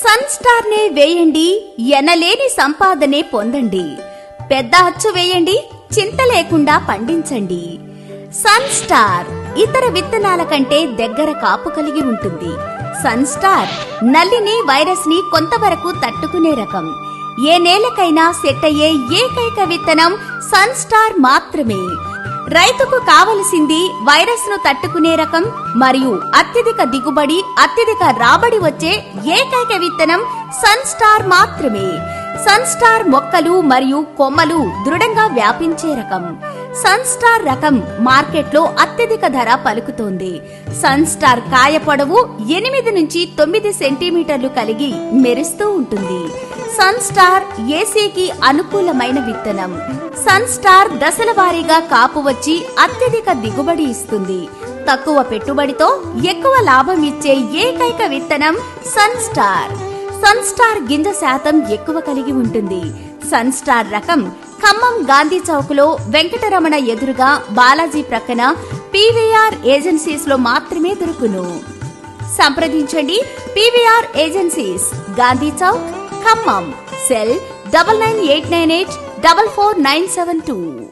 Sun star నే వేయండి, ఎనలేని సంపాదనే పొందండి. పెద్ద అచ్చు వేయండి, చింత లేకుండా పండించండి. సన్ స్టార్ ఇతర విత్తనాల కంటే దగ్గర కాపు కలిగి ఉంటుంది. సన్ స్టార్ నల్లిని, వైరస్ ని కొంతవరకు తట్టుకునే రకం. ఏ నేలకైనా సెట్ అయ్యే ఏకైక విత్తనం సన్ స్టార్ మాత్రమే. రైతుకు కావలసింది వైరస్ ను తట్టుకునే రకం మరియు అత్యధిక దిగుబడి, అత్యధిక రాబడి వచ్చే ఏకైక విత్తనం సన్ స్టార్ మాత్రమే. సన్ స్టార్ మొక్కలు మరియు కొమ్మలు దృఢంగా వ్యాపించే రకం. సన్ స్టార్ రకం మార్కెట్లో అత్యధిక ధర పలుకుతోంది. సన్ స్టార్ కాయ పొడవు 8 నుంచి 9 సెంటీమీటర్లు కలిగి మెరుస్తూ ఉంటుంది. సన్ స్టార్ ఏసీకి అనుకూలమైన విత్తనం. సన్ స్టార్ దశల వారీగా కాపు వచ్చి అత్యధిక దిగుబడి ఇస్తుంది. తక్కువ పెట్టుబడితో ఎక్కువ లాభం ఇచ్చే ఏకైక విత్తనం సన్ స్టార్. సన్ స్టార్ గింజ శాతం ఎక్కువ కలిగి ఉంటుంది. సన్ స్టార్ రకం ఖమ్మం గాంధీ చౌక్ లో వెంకటరమణ ఎదురుగా బాలాజీ ప్రక్కన పీవీఆర్ ఏజెన్సీస్ లో మాత్రమే దొరుకును. సంప్రదించండి. PVR agencies, Gandhi Chowk, Khammam. Cell 9989844972.